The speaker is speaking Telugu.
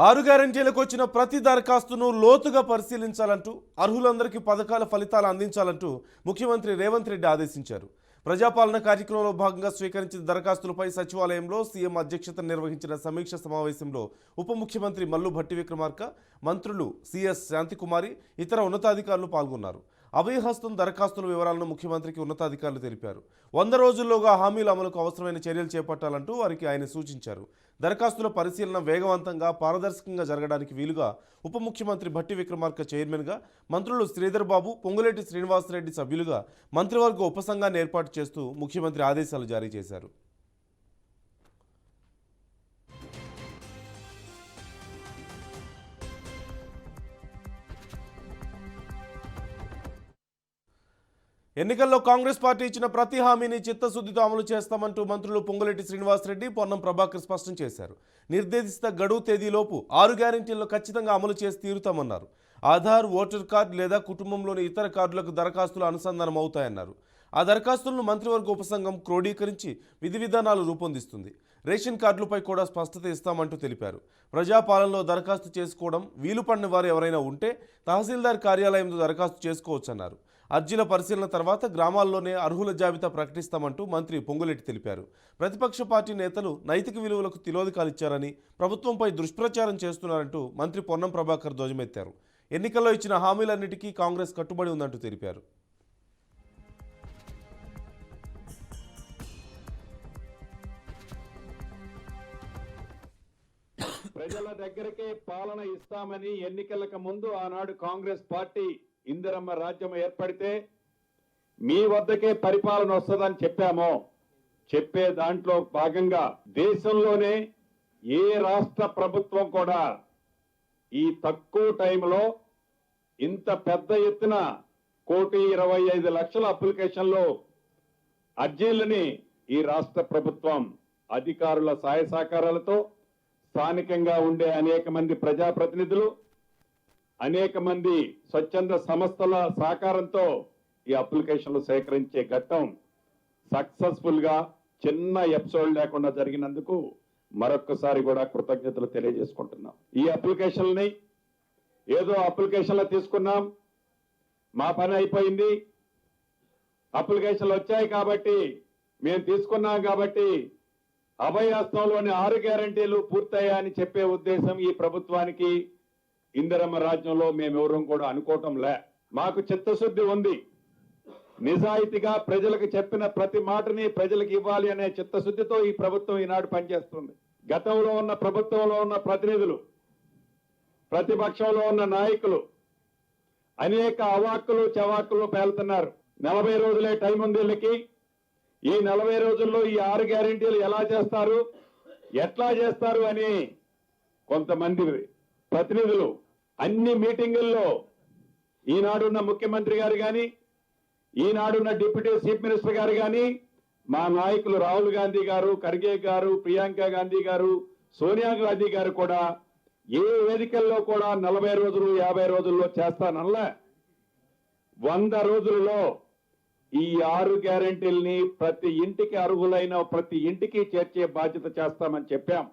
6 గ్యారెంటీలకు వచ్చిన ప్రతి దరఖాస్తును లోతుగా పరిశీలించాలంటూ అర్హులందరికీ పథకాల ఫలితాలు అందించాలంటూ ముఖ్యమంత్రి రేవంత్ రెడ్డి ఆదేశించారు. ప్రజాపాలన కార్యక్రమంలో భాగంగా స్వీకరించిన దరఖాస్తులపై సచివాలయంలో సీఎం అధ్యక్షతన నిర్వహించిన సమీక్ష సమావేశంలో ఉప ముఖ్యమంత్రి మల్లు భట్టి విక్రమార్క, మంత్రులు సిఎస్ శాంతికుమారి, ఇతర ఉన్నతాధికారులు పాల్గొన్నారు. అభయహస్తం దరఖాస్తుల వివరాలను ముఖ్యమంత్రికి ఉన్నతాధికారులు తెలిపారు. 100 రోజుల్లోగా హామీల అమలుకు అవసరమైన చర్యలు చేపట్టాలంటూ వారికి ఆయన సూచించారు. దరఖాస్తుల పరిశీలన వేగవంతంగా, పారదర్శకంగా జరగడానికి వీలుగా ఉప ముఖ్యమంత్రి భట్టి విక్రమార్క చైర్మన్గా, మంత్రులు శ్రీధర్ బాబు, పొంగులేటి శ్రీనివాసరెడ్డి సభ్యులుగా మంత్రివర్గ ఉపసంఘాన్ని ఏర్పాటు చేస్తూ ముఖ్యమంత్రి ఆదేశాలు జారీ చేశారు. ఎన్నికల్లో కాంగ్రెస్ పార్టీ ఇచ్చిన ప్రతి హామీని చిత్తశుద్ధితో అమలు చేస్తామంటూ మంత్రులు పొంగులేటి శ్రీనివాసరెడ్డి, పొన్నం ప్రభాకర్ స్పష్టం చేశారు. నిర్దేశిత గడువు తేదీలోపు 6 గ్యారెంటీలను ఖచ్చితంగా అమలు చేసి తీరుతామన్నారు. ఆధార్, ఓటర్ కార్డు లేదా కుటుంబంలోని ఇతర కార్డులకు దరఖాస్తులు అనుసంధానం అవుతాయన్నారు. ఆ దరఖాస్తులను మంత్రివర్గ ఉపసంఘం క్రోడీకరించి విధి విధానాలు రూపొందిస్తుంది. రేషన్ కార్డులపై కూడా స్పష్టత ఇస్తామంటూ తెలిపారు. ప్రజాపాలనలో దరఖాస్తు చేసుకోవడం వీలు పడిన వారు ఎవరైనా ఉంటే తహసీల్దార్ కార్యాలయంలో దరఖాస్తు చేసుకోవచ్చన్నారు. అర్జీల పరిశీలన తర్వాత గ్రామాల్లోనే అర్హుల జాబితా ప్రకటిస్తామంటూ మంత్రి పొంగులేటి తెలిపారు. ప్రతిపక్ష పార్టీ నేతలు నైతిక విలువలకు తిలోదకాలిచ్చారని, ప్రభుత్వంపై దుష్ప్రచారం చేస్తున్నారంటూ మంత్రి పొన్నం ప్రభాకర్ ధ్వజమెత్తారు. ఎన్నికల్లో ఇచ్చిన హామీలన్నిటికీ కాంగ్రెస్ కట్టుబడి ఉందంటూ తెలిపారు. ప్రజల దగ్గరకే పాలన ఇస్తామని ఎన్నికలకు ముందు ఆనాడు కాంగ్రెస్ పార్టీ ఇందిరమ్మ రాజ్యం ఏర్పడితే మీ వద్దకే పరిపాలన వస్తుందని చెప్పామో, చెప్పే దాంట్లో భాగంగా దేశంలోనే ఏ రాష్ట్ర ప్రభుత్వం కూడా ఈ తక్కువ టైంలో ఇంత పెద్ద ఎత్తున 1,25,00,000 అప్లికేషన్లు అర్జీలని ఈ రాష్ట్ర ప్రభుత్వం అధికారుల సహాయ సహకారాలతో, స్థానికంగా ఉండే అనేక మంది ప్రజాప్రతినిధులు, అనేక మంది స్వచ్ఛంద సంస్థల సహకారంతో ఈ అప్లికేషన్లు సేకరించే ఘట్టం సక్సెస్ఫుల్ గా చిన్న ఎపిసోడ్ లేకుండా జరిగినందుకు మరొక్కసారి కూడా కృతజ్ఞతలు తెలియజేసుకుంటున్నాం. ఈ అప్లికేషన్ని ఏదో అప్లికేషన్లు తీసుకున్నాం, మా పని అయిపోయింది, అప్లికేషన్లు వచ్చాయి కాబట్టి మేము తీసుకున్నాం కాబట్టి అభయహస్తంలోని 6 గ్యారెంటీలు పూర్తయ్యాయని చెప్పే ఉద్దేశం ఈ ప్రభుత్వానికి ఇందిరమ్మ రాజ్యంలో మేమెవరం కూడా అనుకోవటం లే. మాకు చిత్తశుద్ధి ఉంది. నిజాయితీగా ప్రజలకు చెప్పిన ప్రతి మాటని ప్రజలకు ఇవ్వాలి అనే చిత్తశుద్ధితో ఈ ప్రభుత్వం ఈనాడు పనిచేస్తుంది. గతంలో ఉన్న ప్రభుత్వంలో ఉన్న ప్రతినిధులు, ప్రతిపక్షంలో ఉన్న నాయకులు అనేక అవాక్కులు చవాక్కులు పేలుతున్నారు. 40 రోజులే టైం ఉంది వీళ్ళకి. ఈ 40 రోజుల్లో ఈ 6 గ్యారెంటీలు ఎలా చేస్తారు, ఎట్లా చేస్తారు అని కొంతమంది ప్రతినిధులు అన్ని మీటింగుల్లో ఈనాడున్న ముఖ్యమంత్రి గారు కానీ, ఈనాడున్న డిప్యూటీ చీఫ్ మినిస్టర్ గారు కానీ, మా నాయకులు రాహుల్ గాంధీ గారు, ఖర్గే గారు, ప్రియాంక గాంధీ గారు, సోనియా గాంధీ గారు కూడా ఏ వేదికల్లో కూడా 40 రోజులు 50 రోజుల్లో చేస్తానల్లా 100 రోజులలో ఈ 6 గ్యారెంటీల్ని ప్రతి ఇంటికి అర్హులైన ప్రతి ఇంటికి చేర్చే బాధ్యత చేస్తామని చెప్పాం.